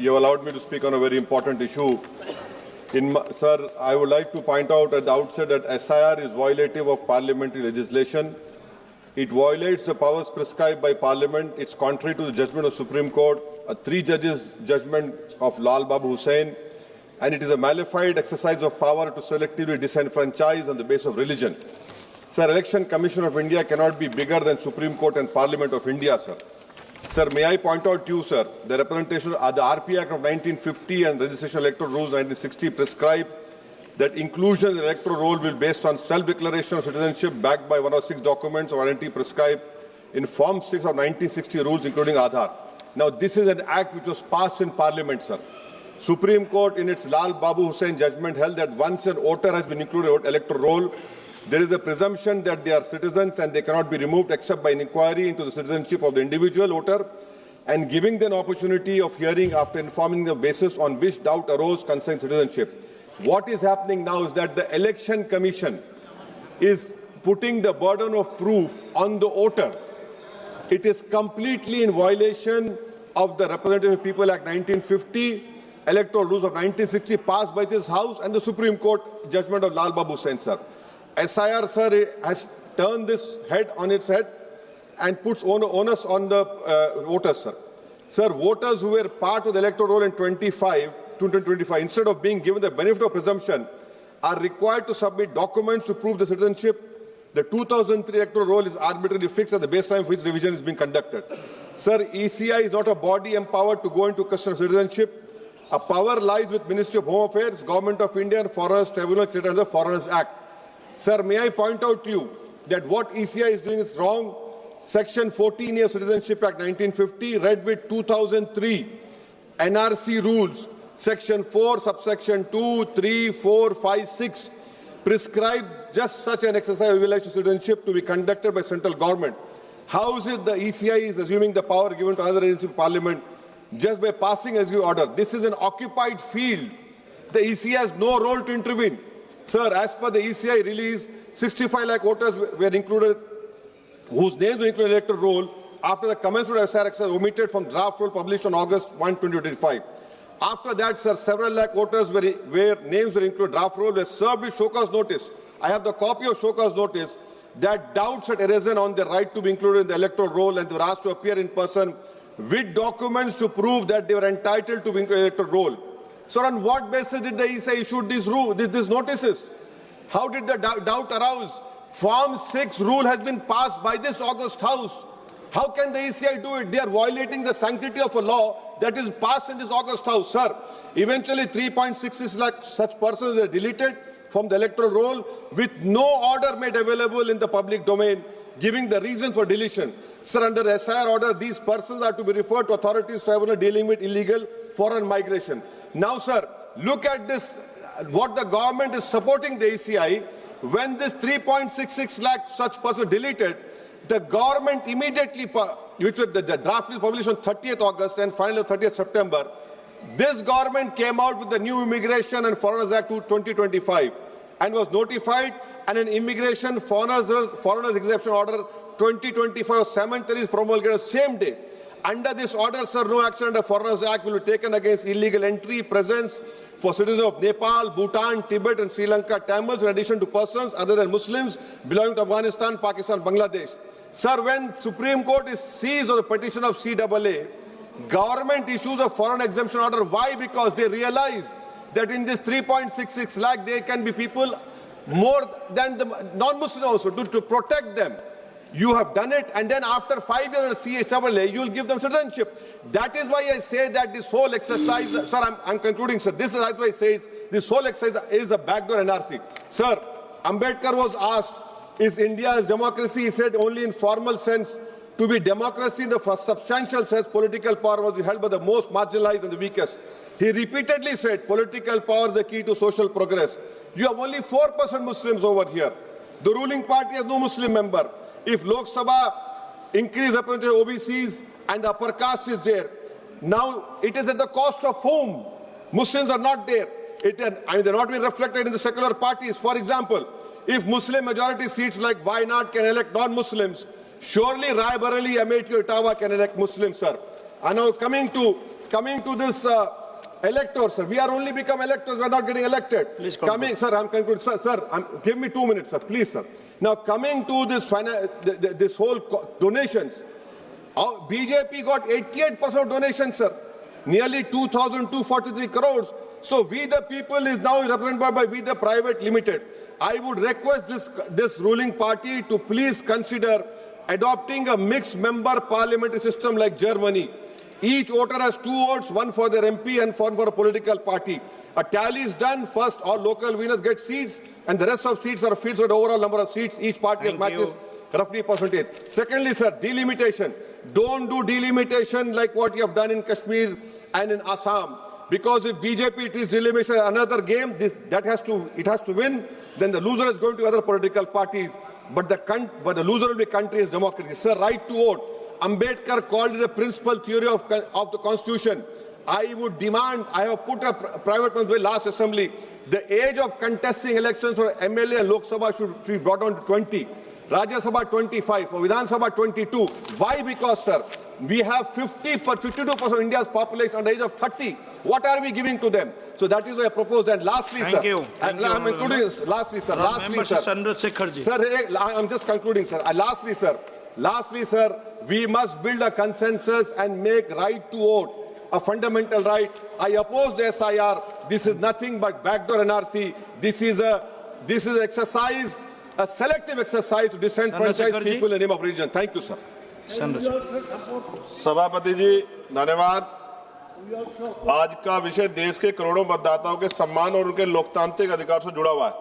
you have allowed me to speak on a very important issue. Sir, I would like to point out at the outset that SIR is violative of parliamentary legislation. It violates the powers prescribed by Parliament. It's contrary to the judgment of Supreme Court, a 3 judges judgment of Lal Babu Hussain, and it is a malified exercise of power to selectively disenfranchise on the basis of religion. Sir, Election Commission of India cannot be bigger than Supreme Court and Parliament of India, sir. Sir, may I point out to you, sir, the representation of the RP Act of 1950 and Registration Electoral Rules 1960 prescribe that inclusion in the electoral roll will be based on self-declaration of citizenship backed by 1 or 6 documents or identity prescribed in Form 6 of 1960 rules, including Aadhaar. Now, this is an act which was passed in Parliament, sir. Supreme Court, in its Lal Babu Hussain judgment, held that once an voter has been included in the electoral roll, there is a presumption that they are citizens and they cannot be removed except by an inquiry into the citizenship of the individual voter and giving them an opportunity of hearing after informing the basis on which doubt arose concerning citizenship. What is happening now is that the Election Commission is putting the burden of proof on the voter. It is completely in violation of the Representative People Act 1950, Electoral Rules of 1960 passed by this House and the Supreme Court judgment of Lal Babu Hussain, sir. SIR, sir, has turned this head on its head and puts onus on the voters, sir. Sir, voters who were part of the electoral roll in 2025, instead of being given the benefit of presumption, are required to submit documents to prove the citizenship. The 2003 electoral roll is arbitrarily fixed at the baseline for which revision is being conducted. Sir, ECI is not a body empowered to go into question of citizenship. A power lies with Ministry of Home Affairs, Government of India, and Foreigners Tribunal created under the Foreigners Act. Sir, may I point out to you that what ECI is doing is wrong. Section 14A of Citizenship Act 1950, read with 2003 NRC rules, Section 4, subsection 2, 3, 4, 5, 6, prescribe just such an exercise of evaluation of citizenship to be conducted by central government. How is it the ECI is assuming the power given to another agency of Parliament just by passing as you order? This is an occupied field. The ECI has no role to intervene. Sir, as per the ECI release, 65 lakh voters were included, whose names were included in the electoral roll after the commencement of SR exercise omitted from draft roll published on August 1, 2025. After that, sir, several lakh voters where names were included draft roll were served with show cause notice. I have the copy of show cause notice that doubts had arisen on their right to be included in the electoral roll and they were asked to appear in person with documents to prove that they were entitled to be included in the electoral roll. Sir, on what basis did the ECI issue these notices? How did the doubt arouse? Form 6 rule has been passed by this August House. How can the ECI do it? They are violating the sanctity of a law that is passed in this August House. Sir, eventually 3.66 lakh such persons were deleted from the electoral roll with no order made available in the public domain, giving the reason for deletion. Sir, under the SIR order, these persons are to be referred to authorities tribunal dealing with illegal foreign migration. Now, sir, look at this, what the government is supporting the ECI. When this 3.66 lakh such persons deleted, the government immediately, which was the draft is published on 30th August and finally 30th September, this government came out with the new Immigration and Foreigners Act 2025 and was notified, and an Immigration Foreigners Exemption Order 2025 cemetery is promulgated the same day. Under this order, sir, no action under Foreigners Act will be taken against illegal entry, presence for citizens of Nepal, Bhutan, Tibet and Sri Lanka, Tamils, in addition to persons other than Muslims belonging to Afghanistan, Pakistan, Bangladesh. Sir, when Supreme Court is seized on the petition of CAA, government issues a foreign exemption order. Why? Because they realize that in this 3.66 lakh, there can be people more than the non-Muslims also to protect them. You have done it, and then after 5 years of CAA, you will give them citizenship. That is why I say that this whole exercise, sir, I'm concluding, sir. This is why I say this whole exercise is a backdoor NRC. Sir, Ambedkar was asked, is India's democracy? He said only in formal sense. To be democracy in the substantial sense, political power was held by the most marginalized and the weakest. He repeatedly said political power is the key to social progress. You have only 4% Muslims over here. The ruling party has no Muslim member. If Lok Sabha increase representation of OBCs and the upper caste is there, now it is at the cost of whom? Muslims are not there. They're not being reflected in the secular parties. For example, if Muslim majority seats like Wayanad can elect non-Muslims, surely Rai Bareli, Amethi, Ottawa can elect Muslims, sir. And now coming to coming to this electors, sir. We are only become electors. We are not getting elected. Please coming, sir. I'm concluding, sir. Give me 2 minutes, sir. Please, sir. Now coming to this this whole donations, BJP got 88% donations, sir. Nearly 2,243 crores. So we the people is now represented by we the private limited. I would request this ruling party to please consider adopting a mixed member parliamentary system like Germany. Each voter has 2 votes, one for their MP and one for a political party. A tally is done. First, all local winners get seats, and the rest of seats are filled with the overall number of seats. Each party has matches roughly percentage. Secondly, sir, delimitation. Don't do delimitation like what you have done in Kashmir and in Assam. Because if BJP it is delimitation another game, it has to win. Then the loser is going to other political parties. But the loser will be country's democracy. Sir, right to vote. Ambedkar called it a principal theory of the Constitution. I would demand, I have put a private bill last assembly, the age of contesting elections for MLA and Lok Sabha should be brought down to 20. Rajya Sabha 25, for Vidhan Sabha 22. Why? Because, sir, we have 52% of India's population under the age of 30. What are we giving to them? So that is why I propose. And lastly, Thank you. I'm including this. Lastly, sir. Sir, I'm just concluding, sir. Lastly, sir, we must build a consensus and make right to vote a fundamental right. I oppose the SIR. This is nothing but backdoor NRC. This is an exercise, a selective exercise to disenfranchise people in the name of religion. Thank you, sir. सभापति जी धन्यवाद। आज का विषय देश के करोड़ों मतदाताओं के सम्मान और उनके लोकतांत्रिक अधिकार से जुड़ा हुआ है।